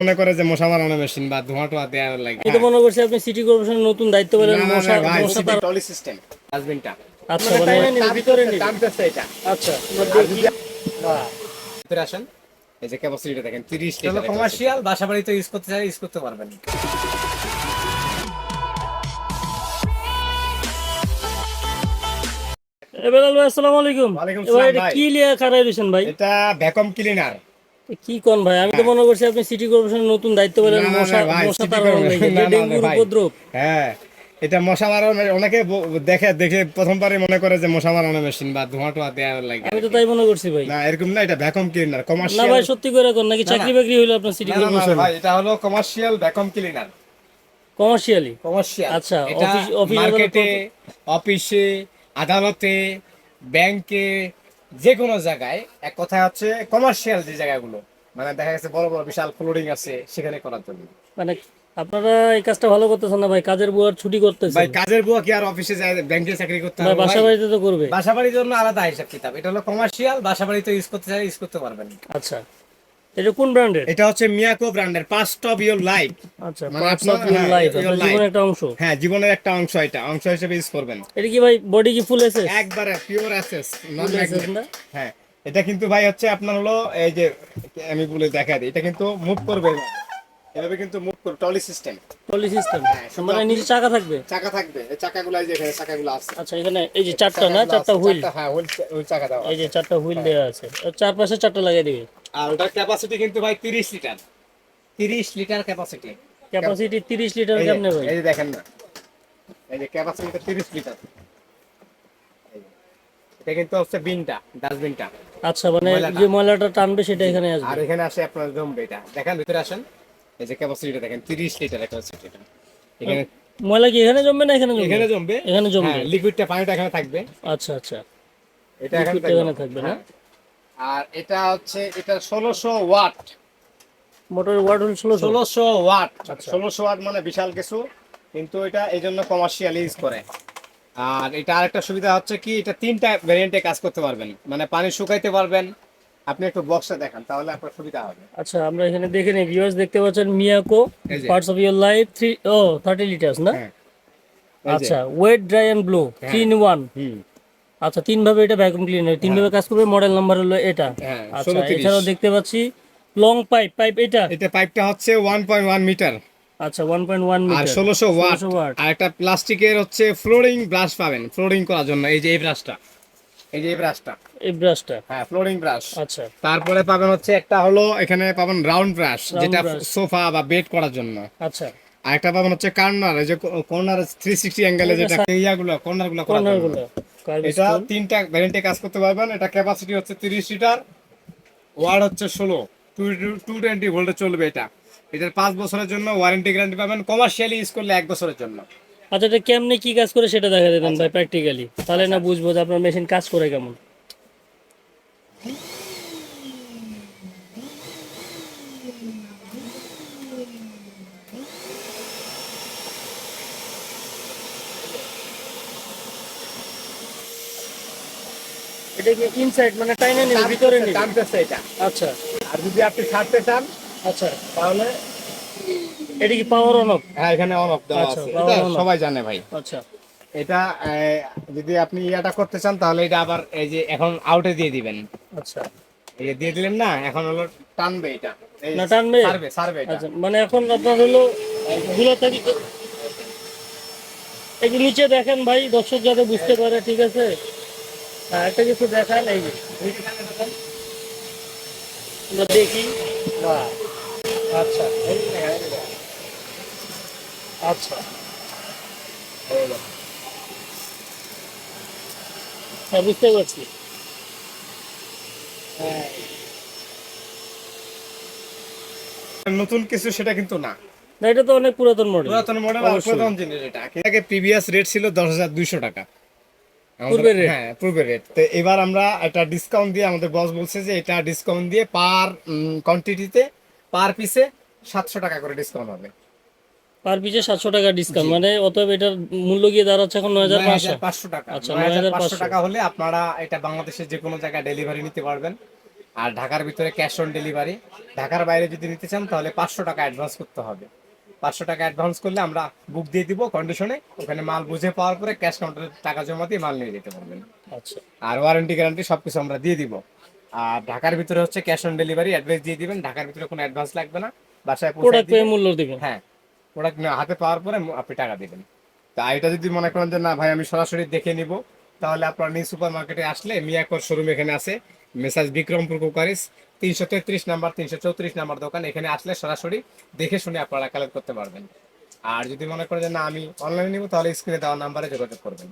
মনে করে যে মশা মারানো মেশিন বা ধোঁয়া টোয়া দেওয়ার লাগে। এটা মনে করছি আপনি সিটি কর্পোরেশনের নতুন দায়িত্ব পেলেন। মশা মশা তার টলি সিস্টেম ডাস্টবিনটা। আচ্ছা মানে ভিতরে নিবে। টানতেছে এটা। আচ্ছা বাহ, ভিতরে আসেন। এই যে ক্যাপাসিটিটা দেখেন 30 লিটার। কমার্শিয়াল বাসাবাড়িতে ইউজ করতে চাইলে ইউজ করতে পারবেন। বেলাল ভাই আসসালামু আলাইকুম। ওয়ালাইকুম এবার আসসালাম এটা ভাই। কি লিয়া খারাই দিয়েছেন ভাই? এটা ভ্যাকুয়াম ক্লিনার। কি কোন ভাই, আমি তো মনে করছি আপনি সিটি কর্পোরেশনের নতুন দায়িত্ব পেলেন। মশা মশা তার যে ডেঙ্গুর উপদ্রব। হ্যাঁ, এটা মশা মারানো। অনেকে দেখে দেখে প্রথমবারে মনে করে যে মশা মারানো মেশিন বা ধোঁয়া টোয়া দেওয়ার লাগে। আমি তো তাই মনে করছি ভাই। না, এরকম না, এটা ভ্যাকুয়াম ক্লিনার না কমার্শিয়াল। ভাই সত্যি করে কোন নাকি চাকরি বাকরি হইলো আপনার সিটি না না কর্পোরেশনে? ভাই, এটা হলো commercial vacuum cleaner. Commercially commercial. আচ্ছা, এটা অফিস অফিস মার্কেটে, অফিসে, আদালতে, ব্যাংকে, যে কোনো জায়গায়, এক কথায় হচ্ছে কমার্শিয়াল যে জায়গাগুলো, মানে দেখা গেছে বড় বড় বিশাল ফ্লোরিং আছে সেখানে করার জন্য। মানে আপনারা এই কাজটা ভালো করতেছেন না ভাই, কাজের বুয়ার ছুটি করতেছেন ভাই কাজের বুয়া কি আর অফিসে যায় ব্যাংকে চাকরি করতে ভাই, হবে? বাসা বাড়িতে তো করবে। বাসা বাড়ির জন্য আলাদা হিসাব কিতাব। এটা হলো কমার্শিয়াল, বাসা বাড়িতে ইউজ করতে চাইলে ইউজ করতে পারবেন। আচ্ছা, এটা কোন ব্র্যান্ডের? এটা হচ্ছে মিয়াকো ব্র্যান্ডের পার্ট অফ ইওর লাইফ। আচ্ছা, মানে পার্টস অফ ইওর হ্যাঁ, লাইফ, your আপনার life। জীবনের একটা অংশ। হ্যাঁ, জীবনের একটা অংশ, এটা অংশ হিসেবে ইউজ করবেন। এটা কি ভাই বডি কি ফুল এসএস? একবারে পিওর অ্যাসেস, নন ফুল এসএস ম্যাগনেট। না? হ্যাঁ, এটা কিন্তু ভাই হচ্ছে আপনার হলো এই যে আমি বলে দেখা দিই, এটা কিন্তু মুভ করবে এভাবে। এভাবে কিন্তু মুভ করবে, টলি সিস্টেম। টলি সিস্টেম, হ্যাঁ, মানে নিচে চাকা থাকবে। চাকা থাকবে, এই চাকাগুলো এই যে এখানে চাকাগুলো আছে। আচ্ছা, এখানে এই যে চারটা না, চারটা হুইল। হ্যাঁ, ওই চাকা দাও। এই যে চারটা হুইল দেওয়া আছে, আর চারপাশে চারটা লাগিয়ে দিবে। আর ওটার ক্যাপাসিটি কিন্তু ভাই 30 litre. 30 litre capacity. Capacity 30 litre কেমনে ভাই? এই যে দেখেন না, এই যে ক্যাপাসিটি 30 লিটার। এই যে, এটা কিন্তু হচ্ছে বিনটা, ডাস্টবিনটা। আচ্ছা, মানে যে ময়লাটা টানবে সেটা এখানে আর আসবে। এখানে আসে আপনার জমবে এটা। দেখেন ভিতরে আসেন। এই যে ক্যাপাসিটিটা দেখেন 30 লিটার ক্যাপাসিটি। এখানে ময়লা কি এখানে জমবে না এখানে জমবে? এখানে জমবে। এখানে জমবে। হ্যাঁ, লিকুইডটা, পানিটা এখানে থাকবে। আচ্ছা আচ্ছা, এটা এখানে এখানে থাকবে না? হ্যাঁ। আর এটা হচ্ছে এটা 1600 ওয়াট। মোটরের ওয়াট হল 1600। 1600 ওয়াট। আচ্ছা। 1600 ওয়াট মানে বিশাল কিছু, কিন্তু এটা এই জন্য কমার্শিয়াল ইউজ করে। আর এটা আরেকটা সুবিধা হচ্ছে কি, এটা তিনটা ভেরিয়েন্টে কাজ করতে পারবেন, মানে পানি শুকাইতে পারবেন। আপনি একটু বক্সটা দেখান তাহলে আপনার সুবিধা হবে। আচ্ছা, আমরা এখানে দেখে নিই ভিউয়ার্স, দেখতে পাচ্ছেন মিয়াকো এই যে। পার্টস অফ ইওর লাইফ 30 লিটারস না? হ্যাঁ, এই যে। আচ্ছা, ওয়েট ড্রাই এন্ড ব্লো হ্যাঁ। 3 in 1। হুম। আচ্ছা, তিন ভাবে এটা ভ্যাকুয়াম ক্লিনার, তিন ভাবে কাজ করবে। মডেল নাম্বার হলো এটা। হ্যাঁ, আচ্ছা, 1630। এছাড়াও দেখতে পাচ্ছি লং পাইপ এটা। এটা পাইপটা হচ্ছে 1.1 মিটার। আচ্ছা, 1.1 আর মিটার, 1600 ওয়াট। 1600 ওয়াট। আর একটা প্লাস্টিকের হচ্ছে ফ্লোরিং ব্রাশ পাবেন, ফ্লোরিং করার জন্য। এই যে এই ব্রাশটা, এই যে এই ব্রাশটা। এই ব্রাশটা। হ্যাঁ, ফ্লোরিং ব্রাশ। আচ্ছা, তারপরে পাবেন হচ্ছে একটা হলো এখানে পাবেন রাউন্ড ব্রাশ, Round যেটা brush। সোফা বা বেড করার জন্য। আচ্ছা, আর একটা পাবেন হচ্ছে কর্নার, এই যে কর্নার 360 অ্যাঙ্গেলে যেটা ইয়াগুলো কর্নারগুলো করার জন্য। কর্নারগুলো এটা তিনটা ভ্যারিয়েন্টে কাজ করতে পারবেন। এটা ক্যাপাসিটি হচ্ছে 30 লিটার, ওয়াট হচ্ছে 16, 220 ভোল্টে চলবে এটা। এটার 5 বছরের জন্য ওয়ারেন্টি গ্যারান্টি পাবেন, কমার্শিয়ালি ইউজ করলে 1 বছরের জন্য। আচ্ছা, এটা কেমনে কি কাজ করে সেটা দেখা দেবেন ভাই প্র্যাকটিক্যালি, তাহলে না বুঝবো যে আপনার মেশিন কাজ করে কেমন। এটা কি ইনসাইড মানে টাইনে নিবে, ভিতরে নিবে? টানতেছে এটা। আচ্ছা আর যদি আপনি ছাড়তে চান আচ্ছা, তাহলে এটা কি পাওয়ার অন অফ? হ্যাঁ, এখানে অন অফ দেওয়া আচ্ছা, আছে। power এটা on off। সবাই জানে ভাই। আচ্ছা এটা যদি আপনি ইয়াটা করতে চান তাহলে এটা আবার এই যে এখন আউটে দিয়ে দিবেন। আচ্ছা, এই যে দিয়ে দিলেন না, এখন হলো টানবে এটা। এই না টানবে? সার্ভে এটা। আচ্ছা, মানে এখন আপনার হলো ঘুরে থাকি। একটু নিচে দেখেন ভাই, দর্শক যাতে বুঝতে পারে, ঠিক আছে? হ্যাঁ, একটা কিছু দেখান, এই যে আমরা দেখি। বাহ, আচ্ছা আচ্ছা, হ্যাঁ বুঝতে পারছি। হ্যাঁ, নতুন কিছু সেটা কিন্তু না, না এটা তো অনেক পুরাতন মডেল। পুরাতন মডেল আর অবশ্যই। পুরাতন জিনিস। এটা আগে প্রিভিয়াস রেট ছিল 10,200 টাকা। পূর্বের rate? হ্যাঁ, পূর্বের রেট। তো এবার আমরা একটা ডিসকাউন্ট দিয়ে, আমাদের বস বলছে যে এটা ডিসকাউন্ট দিয়ে পার কোয়ান্টিটিতে, পার পিসে 700 টাকা করে ডিসকাউন্ট হবে। পার পিছে 700 টাকা ডিসকাউন্ট, মানে অতএব এটার মূল্য গিয়ে দাঁড়াচ্ছে এখন 9500। 9,500 টাকা। আচ্ছা, 9,500 9,500 টাকা হলে আপনারা এটা বাংলাদেশের যে কোনো জায়গায় ডেলিভারি নিতে পারবেন। আর ঢাকার ভিতরে ক্যাশ অন ডেলিভারি। ঢাকার বাইরে যদি নিতে চান তাহলে 500 টাকা অ্যাডভান্স করতে হবে। 500 টাকা অ্যাডভান্স করলে আমরা বুক দিয়ে দিব কন্ডিশনে, ওখানে মাল বুঝে পাওয়ার পরে ক্যাশ কাউন্টারে টাকা জমা দিয়ে মাল নিয়ে যেতে পারবেন। আচ্ছা, আর ওয়ারেন্টি গ্যারান্টি সবকিছু আমরা দিয়ে দিব। আর ঢাকার ভিতরে হচ্ছে ক্যাশ অন ডেলিভারি, অ্যাডভান্স দিয়ে দিবেন, ঢাকার ভিতরে কোনো অ্যাডভান্স লাগবে না, বাসায় পৌঁছে প্রোডাক্ট পেয়ে দিবেন। মূল্য দিবেন। হ্যাঁ, প্রোডাক্ট হাতে পাওয়ার পরে আপনি টাকা দিবেন। তা এটা যদি মনে করেন যে না ভাই আমি সরাসরি দেখে নিব, তাহলে আপনার নিউ সুপার মার্কেটে আসলে মিয়াকর শোরুম এখানে আছে, মেসাজ বিক্রমপুর কোকারিস 333 নাম্বার 334 নাম্বার দোকান, এখানে আসলে সরাসরি দেখে শুনে আপনারা কালেক্ট করতে পারবেন। আর যদি মনে করেন যে না আমি অনলাইনে নিব, তাহলে স্ক্রিনে দেওয়া নাম্বারে যোগাযোগ করবেন।